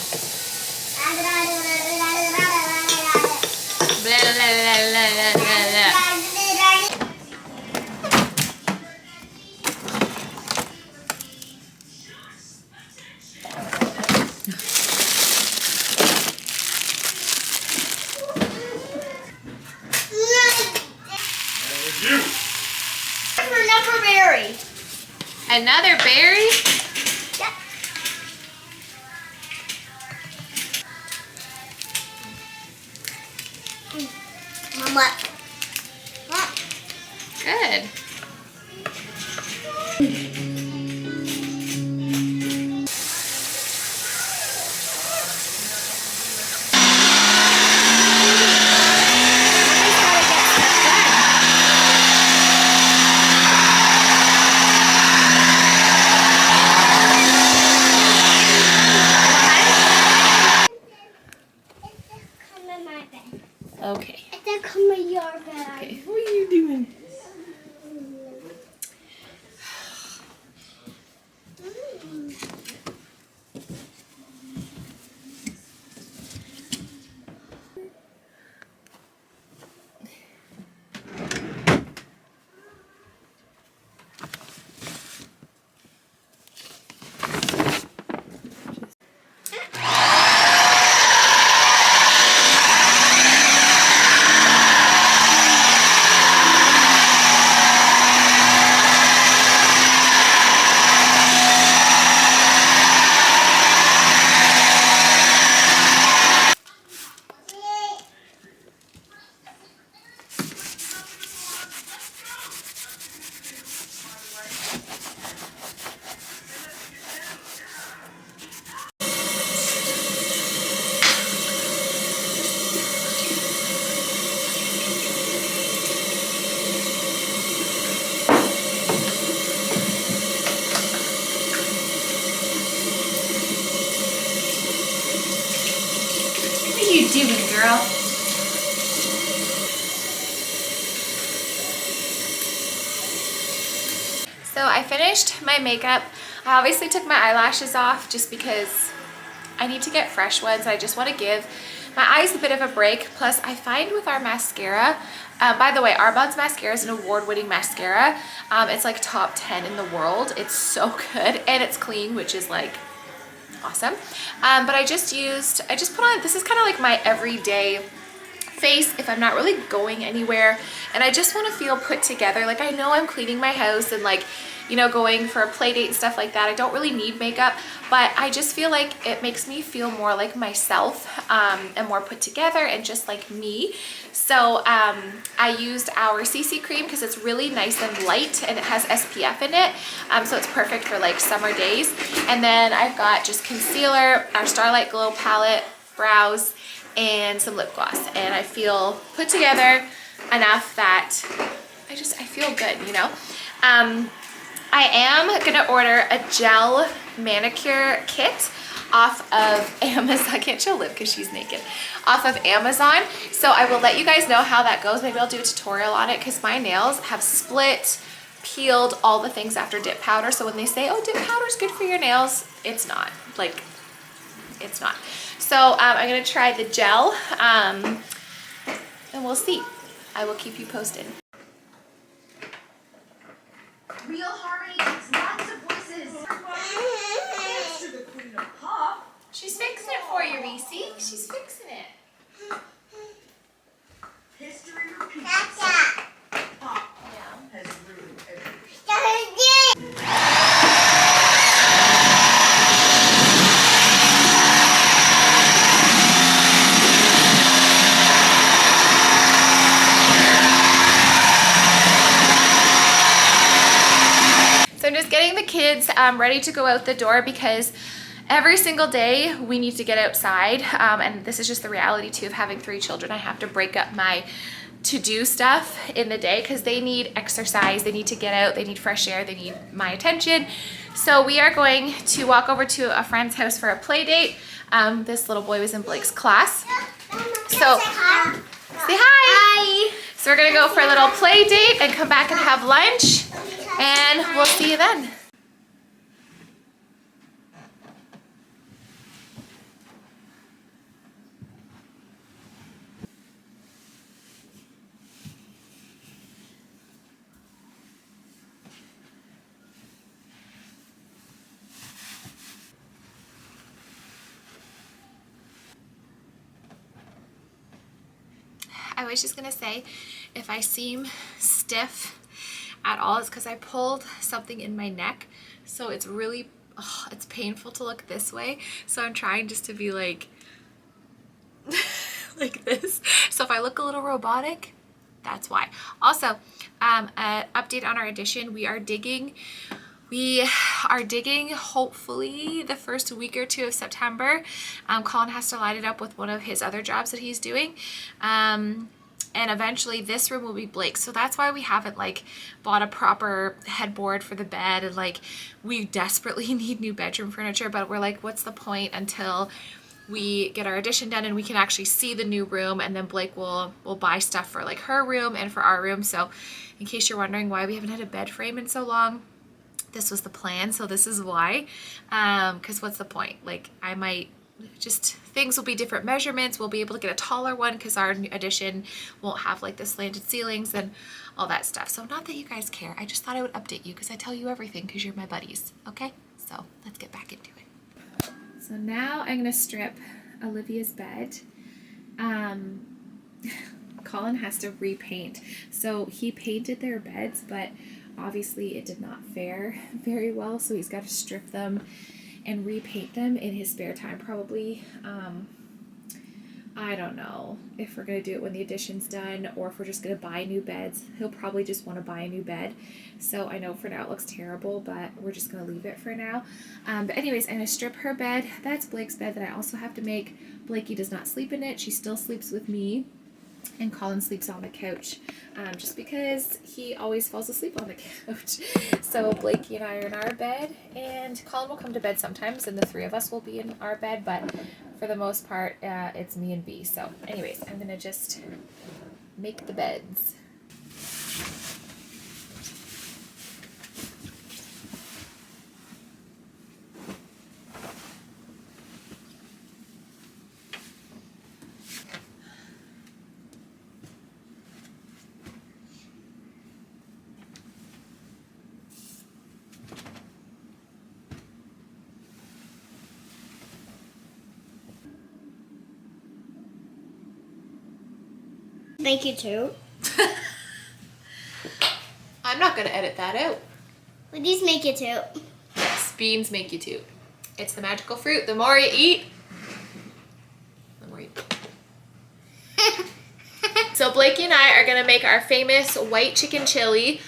Blah, blah, blah, blah, blah, blah. Another berry. Another berry? Yep. Mama. Good. Okay. It's a come in your bed. Okay. What are you doing? What are you doing, girl? So I finished my makeup. I obviously took my eyelashes off just because I need to get fresh ones. I just want to give my eyes a bit of a break. Plus I find with our mascara, by the way, Arbonne's mascara is an award-winning mascara. It's like top 10 in the world. It's so good and it's clean, which is like awesome. But I just put on, this is kind of like my everyday face if I'm not really going anywhere and I just want to feel put together. Like I know I'm cleaning my house and like, you know, going for a play date and stuff like that. I don't really need makeup, but I just feel like it makes me feel more like myself and more put together and just like me. So I used our CC cream because it's really nice and light and it has SPF in it. So it's perfect for like summer days. And then I've got just concealer, our Starlight Glow palette, brows, and some lip gloss. And I feel put together enough that I feel good, you know? I am gonna order a gel manicure kit off of Amazon. I can't show Liv because she's naked. Off of Amazon. So I will let you guys know how that goes. Maybe I'll do a tutorial on it because my nails have split, peeled, all the things after dip powder. So when they say, oh, dip powder is good for your nails, it's not. Like, it's not. So I'm gonna try the gel and we'll see. I will keep you posted. Real harmony needs lots of voices. Thanks to the Queen of Pop. She's fixing it for you, Reese. She's fixing it. History repeats. Pop has ruined everything. I'm just getting the kids ready to go out the door because every single day we need to get outside, and this is just the reality too of having 3 children. I have to break up my to-do stuff in the day because they need exercise, they need to get out, they need fresh air, they need my attention. So we are going to walk over to a friend's house for a play date. This little boy was in Blake's class. So say hi. Hi. So we're gonna go for a little play date and come back and have lunch. And we'll see you then. I was just gonna say, if I seem stiff at all, it's because I pulled something in my neck. So it's really, it's painful to look this way. So I'm trying just to be like, like this. So if I look a little robotic, that's why. Also, an update on our addition. We are digging hopefully the first week or two of September. Colin has to line it up with one of his other jobs that he's doing. And eventually this room will be Blake's. So that's why we haven't like bought a proper headboard for the bed, and like we desperately need new bedroom furniture, but we're like, what's the point until we get our addition done and we can actually see the new room, and then Blake will buy stuff for like her room and for our room. So in case you're wondering why we haven't had a bed frame in so long, this was the plan. So this is why, because what's the point? Like I might just, things will be different measurements. We'll be able to get a taller one because our addition won't have like the slanted ceilings and all that stuff. So not that you guys care, I just thought I would update you because I tell you everything because you're my buddies. Okay, so let's get back into it. So now I'm gonna strip Olivia's bed. Colin has to repaint. So he painted their beds, but obviously it did not fare very well. So he's got to strip them and repaint them in his spare time, probably. I don't know if we're gonna do it when the addition's done or if we're just gonna buy new beds. He'll probably just want to buy a new bed. So I know for now it looks terrible, but we're just gonna leave it for now. But anyways, I'm gonna strip her bed. That's Blake's bed that I also have to make. Blakey does not sleep in it. She still sleeps with me, and Colin sleeps on the couch, just because he always falls asleep on the couch. So Blakey and I are in our bed, and Colin will come to bed sometimes, and the three of us will be in our bed, but for the most part, it's me and B. So anyways, I'm gonna just make the beds. Thank you too. I'm not gonna edit that out. But these make you too. Yes, beans make you toot. It's the magical fruit. The more you eat, the more you eat. So Blakey and I are gonna make our famous white chicken chili.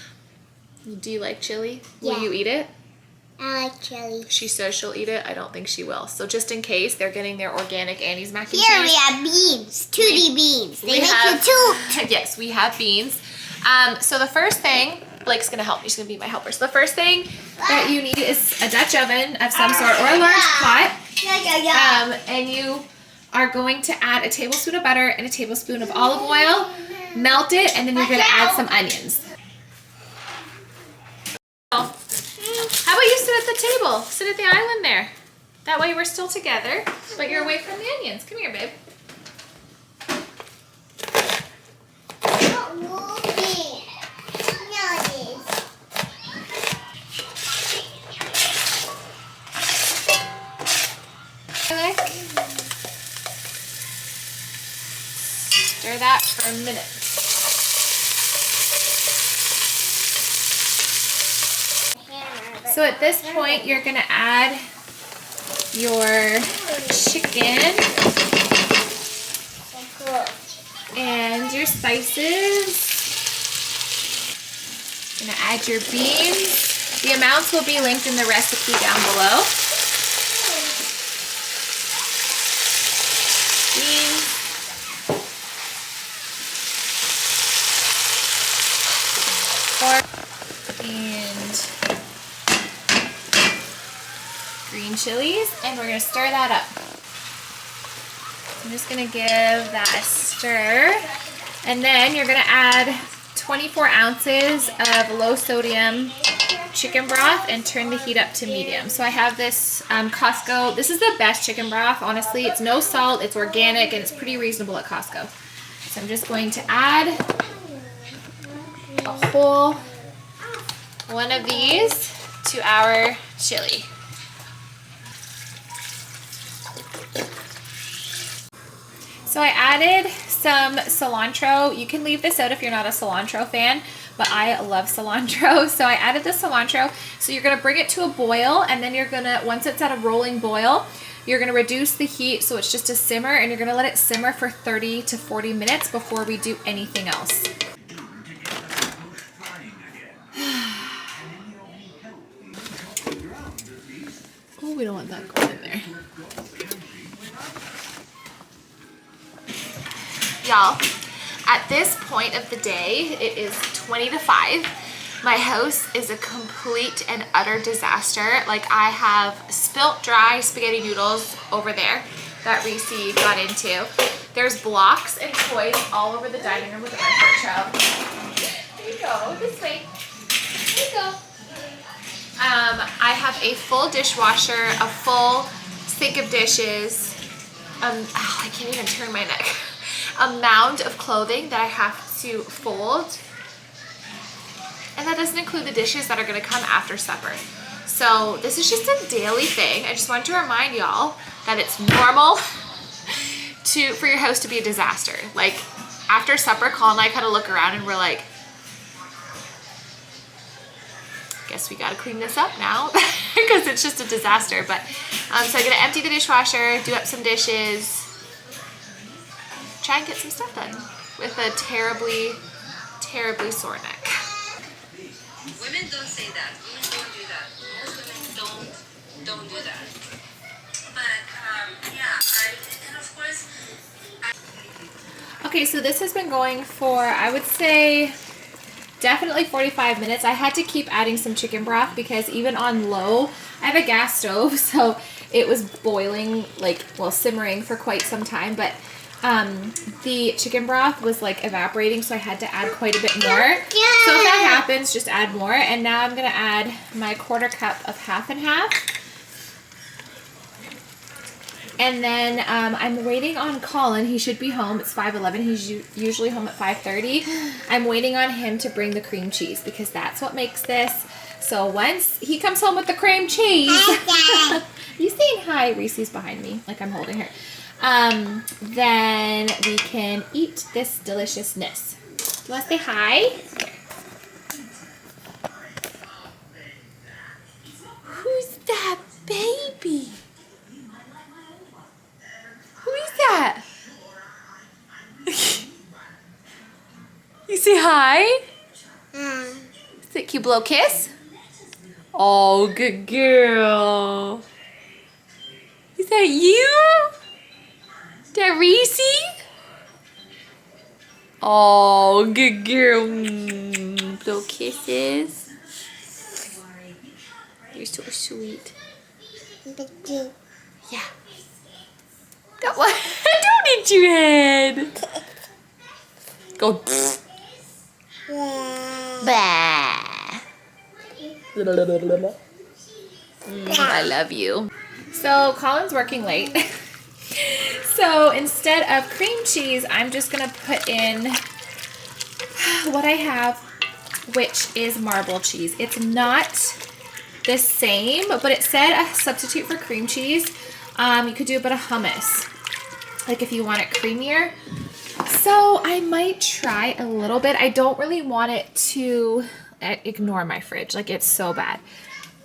Do you like chili? Yeah. Will you eat it? I like chili. She says she'll eat it. I don't think she will. So just in case, they're getting their organic Annie's mac and cheese. Here we have beans. 2D beans. They make you toot. Yes, we have beans. So the first thing, Blake's gonna help me. She's gonna be my helper. So the first thing that you need is a Dutch oven of some sort or a large pot. And you are going to add a tablespoon of butter and a tablespoon of olive oil. Melt it, and then you're gonna add some onions. How about you sit at the table? Sit at the island there. That way we're still together, but you're away from the onions. Come here, babe. Stir that for a minute. So at this point, you're gonna add your chicken and your spices. Gonna add your beans. The amounts will be linked in the recipe down below. Beans. Pork. And green chilies, and we're gonna stir that up. I'm just gonna give that a stir, and then you're gonna add 24 ounces of low sodium chicken broth and turn the heat up to medium. So I have this Costco. This is the best chicken broth, honestly. It's no salt, it's organic, and it's pretty reasonable at Costco. So I'm just going to add a whole one of these to our chili. So I added some cilantro. You can leave this out if you're not a cilantro fan, but I love cilantro, so I added the cilantro. So you're gonna bring it to a boil, and then you're gonna, once it's at a rolling boil, you're gonna reduce the heat so it's just a simmer, and you're gonna let it simmer for 30 to 40 minutes before we do anything else. Oh, we don't want that going in there. Y'all, at this point of the day, it is 20 to 5. My house is a complete and utter disaster. Like, I have spilt dry spaghetti noodles over there that Reese got into. There's blocks and toys all over the dining room with my fur child. There you go, this way. There you go. I have a full dishwasher, a full sink of dishes. I can't even turn my neck. A mound of clothing that I have to fold. And that doesn't include the dishes that are gonna come after supper. So this is just a daily thing. I just wanted to remind y'all that it's normal for your house to be a disaster. Like, after supper, Colin and I kind of look around and we're like, guess we gotta clean this up now because it's just a disaster. But so I'm gonna empty the dishwasher, do up some dishes, try and get some stuff done with a terribly, terribly sore neck. Women don't say that. Women don't do that. Most women don't do that. But yeah, and of course. Okay, so this has been going for, I would say, definitely 45 minutes. I had to keep adding some chicken broth because even on low, I have a gas stove, so it was boiling, like, well, simmering for quite some time, but the chicken broth was like evaporating, so I had to add quite a bit more. So if that happens, just add more. And now I'm gonna add my 1/4 cup of half and half. And then I'm waiting on Colin. He should be home. It's 5:11. He's usually home at 5:30. I'm waiting on him to bring the cream cheese because that's what makes this. So once he comes home with the cream cheese, you saying hi? Reese's behind me, like I'm holding her. Then we can eat this deliciousness. Do you want to say hi? Who's that baby? Who is that? You say hi? Is it cute? Blow a kiss? Oh, good girl. Is that you? Is that Reese? Oh, good girl. Blow kisses. You're so sweet. Yeah. That one. Don't hit your head. Go. Bah. I love you. So Colin's working late. So instead of cream cheese, I'm just gonna put in what I have, which is marble cheese. It's not the same, but it said a substitute for cream cheese. You could do a bit of hummus, like if you want it creamier. So I might try a little bit. I don't really want it to ignore my fridge. Like, it's so bad.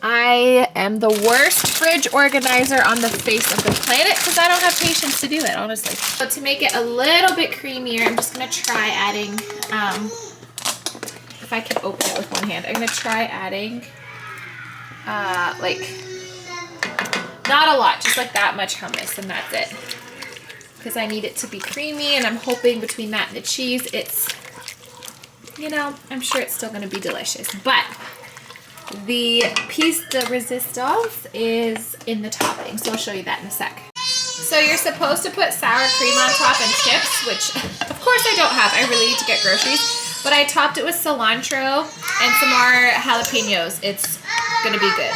I am the worst fridge organizer on the face of the planet because I don't have patience to do it, honestly. So to make it a little bit creamier, I'm just gonna try adding, if I can open it with one hand, I'm gonna try adding, like, not a lot, just like that much hummus, and that's it. Because I need it to be creamy, and I'm hoping between that and the cheese, it's, you know, I'm sure it's still gonna be delicious. But the piece de resistance is in the topping, so I'll show you that in a sec. So you're supposed to put sour cream on top and chips, which of course I don't have. I really need to get groceries. But I topped it with cilantro and some more jalapenos. It's gonna be good.